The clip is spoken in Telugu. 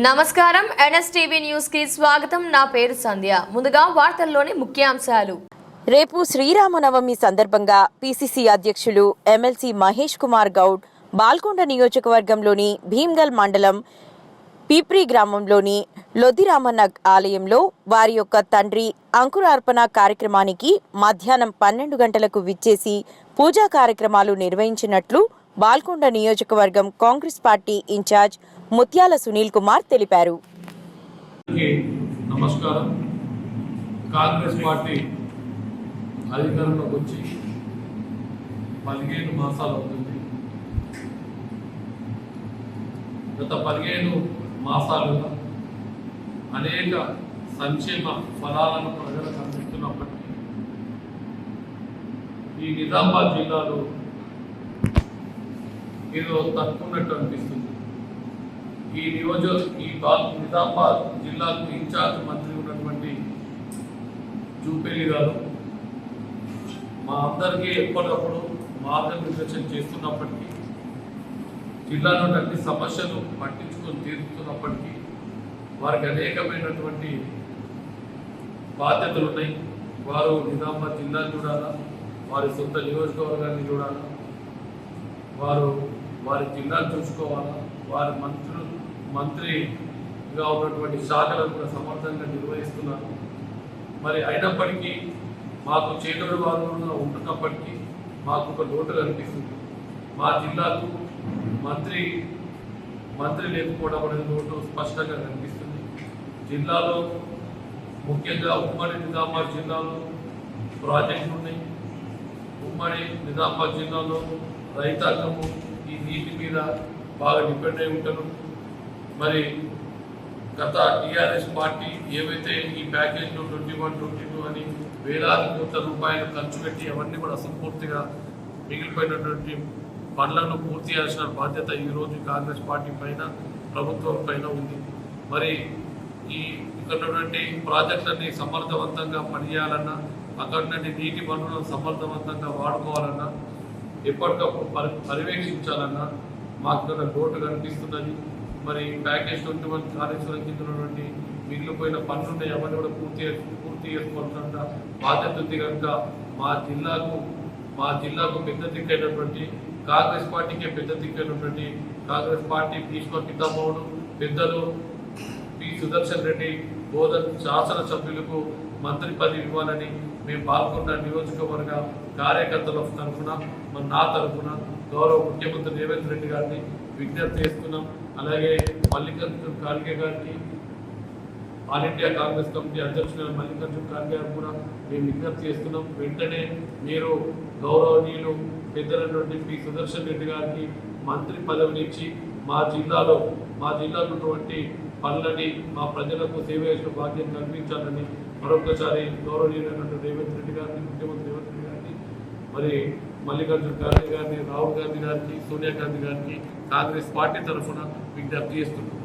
నమస్కారం ఎన్ఎస్టీవీ న్యూస్ కి స్వాగతం. నా పేరు సంధ్య. ముందుగా వార్తల్లోని ముఖ్యాంశాలు. రేపు శ్రీరామనవమి సందర్భంగా పిసిసి అధ్యక్షులు ఎమ్మెల్సీ మహేష్ కుమార్ గౌడ్ బాల్కొండ నియోజకవర్గంలోని భీమ్గల్ మండలం పీప్రి గ్రామంలోని లొద్దిరామన్న ఆలయంలో వారి యొక్క తండ్రి అంకురార్పణ కార్యక్రమానికి మధ్యాహ్నం 12 గంటలకు విచ్చేసి పూజా కార్యక్రమాలు నిర్వహించినట్లు బాల్కొండ నియోజకవర్గం కాంగ్రెస్ పార్టీ ఇన్ఛార్జ్ ముత్యాల సునీల్ కుమార్ తెలిపారు. నమస్కారం. కాంగ్రెస్ పార్టీ అధికారంలోకి వచ్చి 15 మాసాలు అవుతుంది. గత 15 మాసాలుగా అనేక సంక్షేమ ఫలాలను ప్రజలకు అందిస్తున్నప్పటికీ ఈ నిజామాబాద్ జిల్లాలో ఏదో తక్కున్నట్టు అనిపిస్తుంది. ఈ నిజామాబాద్ జిల్లాకు ఇన్ఛార్జ్ మంత్రి ఉన్నటువంటి జూపల్లి గారు మా అందరికీ ఎప్పటికప్పుడు మార్గనిర్దేశం చేస్తున్నప్పటికీ జిల్లాలో అన్ని సమస్యలు పట్టించుకొని తీరుతున్నప్పటికీ వారికి అనేకమైనటువంటి బాధ్యతలు ఉన్నాయి. వారు నిజామాబాద్ జిల్లాను చూడాలా, వారి సొంత నియోజకవర్గాన్ని చూడాలా, వారి జిల్లాను చూసుకోవాలా, వారి మంత్రిగా ఉన్నటువంటి శాఖలను కూడా సమర్థంగా నిర్వహిస్తున్నారు. మరి అయినప్పటికీ మాకు చేదోడు వాదనగా ఉంటున్నప్పటికీ మాకు ఒక లోటు కనిపిస్తుంది. మా జిల్లాకు మంత్రి లేకపోవడం అనేది లోటు స్పష్టంగా కనిపిస్తుంది. జిల్లాలో ముఖ్యంగా ఉమ్మడి నిజామాబాద్ జిల్లాలో ప్రాజెక్టులు ఉన్నాయి. ఉమ్మడి నిజామాబాద్ జిల్లాలో రైతాంగము ఈ నీటి మీద బాగా డిపెండ్ అయి ఉంటారు. మరి గత టీఆర్ఎస్ పార్టీ ఏవైతే ఈ ప్యాకేజ్లో 21, 22 అని వేలాది కోట్ల రూపాయలు ఖర్చు పెట్టి అవన్నీ కూడా అసంపూర్తిగా మిగిలిపోయినటువంటి పనులను పూర్తి చేయాల్సిన బాధ్యత ఈరోజు కాంగ్రెస్ పార్టీ పైన, ప్రభుత్వం పైన ఉంది. మరి ఇక్కడ ఉన్నటువంటి ప్రాజెక్టులన్నీ సమర్థవంతంగా పనిచేయాలన్నా, అక్కడ నుండి నీటి వనరులను సమర్థవంతంగా వాడుకోవాలన్నా, ఎప్పటికప్పుడు పర్యవేక్షించాలన్నా మాకు లోటు కనిపిస్తున్నది. మరి ప్యాకేజ్ 21 కార్యక్రమం కింద ఉన్నటువంటి మిగిలిపోయిన పనులు ఉన్నాయి, అవన్నీ కూడా పూర్తి చేసుకోవాల్సిన బాధ్యత ఉంది. కనుక మా జిల్లాకు పెద్ద దిక్కైనటువంటి కాంగ్రెస్ పార్టీకే పెద్ద దిక్కైనటువంటి కాంగ్రెస్ పార్టీ భీష్మ పితామహుడు పెద్దలు పి సుదర్శన్ రెడ్డి బోధన్ శాసనసభ్యులకు మంత్రి పదవి ఇవ్వాలని మేము పాల్గొన్న నియోజకవర్గ కార్యకర్తల తరఫున, నా తరఫున గౌరవ ముఖ్యమంత్రి రేవంత్ రెడ్డి గారిని విజ్ఞప్తి చేస్తున్నాం. అలాగే మల్లికార్జున ఖార్గే గారికి, ఆల్ ఇండియా కాంగ్రెస్ కమిటీ అధ్యక్షుడు మల్లికార్జున ఖార్గే గారు కూడా మేము విజ్ఞప్తి చేస్తున్నాం. వెంటనే మీరు గౌరవనీయులు పెద్దలైనటువంటి పి సుదర్శన్ రెడ్డి గారికి మంత్రి పదవినిచ్చి మా జిల్లాలో ఉన్నటువంటి పనులని మా ప్రజలకు సేవ చేసిన బాధ్యత కల్పించాలని మరొకసారి గౌరవనీయులైనటువంటి రేవంత్ రెడ్డి గారిని, ముఖ్యమంత్రి రేవంత్ రెడ్డి గారిని, మరి మల్లికార్జున ఖార్గే గారిని, రాహుల్ గాంధీ గారికి, సోనియా గాంధీ గారికి కాంగ్రెస్ పార్టీ తరఫున విజ్ఞప్తి చేస్తున్నాం.